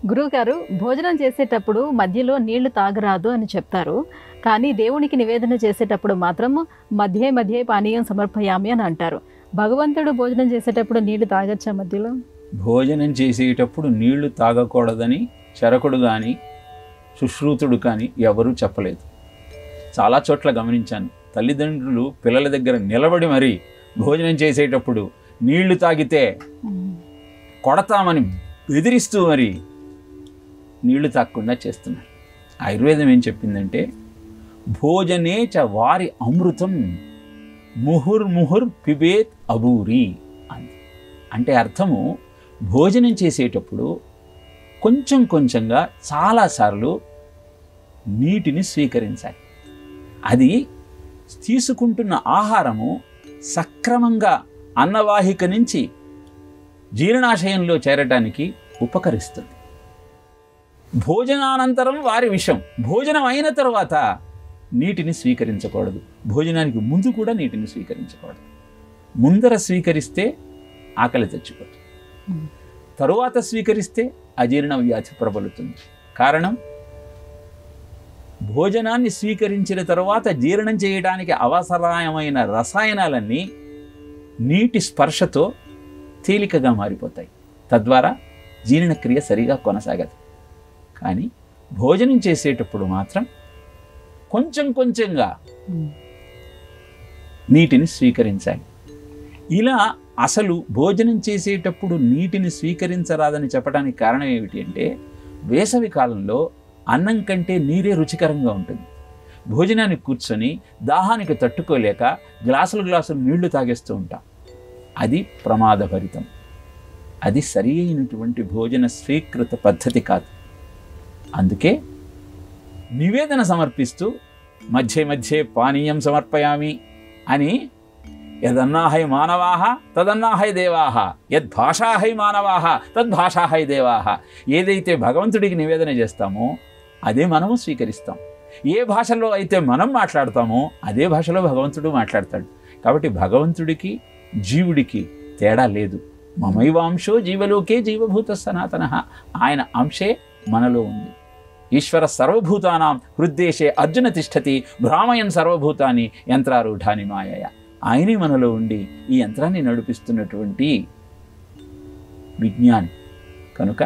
గురువుగారు భోజనం చేసేటప్పుడు మధ్యలో నీళ్లు తాగరాదు అని చెప్తారు. కానీ దేవునికి నివేదన చేసేటప్పుడు మాత్రం మధ్యే మధ్యే పానీయం సమర్పయామి అని అంటారు. భగవంతుడు భోజనం చేసేటప్పుడు నీళ్లు తాగొచ్చా మధ్యలో? భోజనం చేసేటప్పుడు నీళ్లు తాగకూడదని చరకుడు కానీ సుశ్రూతుడు కానీ ఎవరూ చెప్పలేదు. చాలా చోట్ల గమనించాను, తల్లిదండ్రులు పిల్లల దగ్గర నిలబడి మరీ భోజనం చేసేటప్పుడు నీళ్లు తాగితే కొడతామని బెదిరిస్తూ మరి నీళ్లు తాగకుండా చేస్తున్నారు. ఆయుర్వేదం ఏం చెప్పిందంటే, భోజనే చ వారి అమృతం ముహుర్ముహుర్ పిబేత్ అబూరి అంది. అంటే అర్థము, భోజనం చేసేటప్పుడు కొంచెం కొంచెంగా చాలాసార్లు నీటిని స్వీకరించాలి. అది తీసుకుంటున్న ఆహారము సక్రమంగా అన్నవాహిక నుంచి జీర్ణాశయంలో చేరటానికి ఉపకరిస్తుంది. భోజనానంతరం వారి విషయం, భోజనం అయిన తర్వాత నీటిని స్వీకరించకూడదు. భోజనానికి ముందు కూడా నీటిని స్వీకరించకూడదు. ముందర స్వీకరిస్తే ఆకలి తెచ్చుకోదు, తరువాత స్వీకరిస్తే అజీర్ణ వ్యాధి ప్రబలుతుంది. కారణం, భోజనాన్ని స్వీకరించిన తరువాత జీర్ణం చేయడానికి అవసరమైన రసాయనాలన్నీ నీటి స్పర్శతో తేలికగా మారిపోతాయి. తద్వారా జీర్ణక్రియ సరిగా కొనసాగదు. కానీ భోజనం చేసేటప్పుడు మాత్రం కొంచెం కొంచెంగా నీటిని స్వీకరించాలి. ఇలా అసలు భోజనం చేసేటప్పుడు నీటిని స్వీకరించరాదని చెప్పడానికి కారణం ఏమిటి అంటే, వేసవి కాలంలో అన్నం కంటే నీరే రుచికరంగా ఉంటుంది. భోజనానికి కూర్చొని దాహానికి తట్టుకోలేక గ్లాసులు గ్లాసులు నీళ్లు తాగేస్తూ ఉంటాం. అది ప్రమాదభరితం. అది సరి అయినటువంటి భోజన స్వీకృత పద్ధతి కాదు. అందుకే నివేదన సమర్పిస్తూ మధ్య మధ్యే పానీయం సమర్పయామి అని, యదన్నాహై మానవాహ తదన్నాహై దేవాహ, యద్భాషాహై మానవాహ తద్భాషాహై దేవాహ. ఏదైతే భగవంతుడికి నివేదన చేస్తామో అదే మనము స్వీకరిస్తాం. ఏ భాషలో అయితే మనం మాట్లాడతామో అదే భాషలో భగవంతుడు మాట్లాడతాడు. కాబట్టి భగవంతుడికి జీవుడికి తేడా లేదు. మమైవాంశో జీవలోకే జీవభూత సనాతనః. ఆయన అంశే మనలో ఉంది. ఈశ్వర సర్వభూతానాం హృద్దేశే అర్జున తిష్టతి భ్రామయన్ సర్వభూతాన్ని యంత్రారూఢాని మాయయ. ఆయనే మనలో ఉండి ఈ యంత్రాన్ని నడిపిస్తున్నటువంటి విజ్ఞాని. కనుక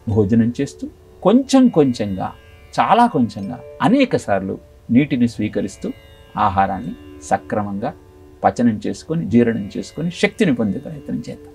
భోజనం చేస్తూ కొంచెం కొంచెంగా, చాలా కొంచెంగా, అనేక సార్లు నీటిని స్వీకరిస్తూ ఆహారాన్ని సక్రమంగా పచనం చేసుకొని జీర్ణం చేసుకొని శక్తిని పొందే ప్రయత్నం చేద్దాం.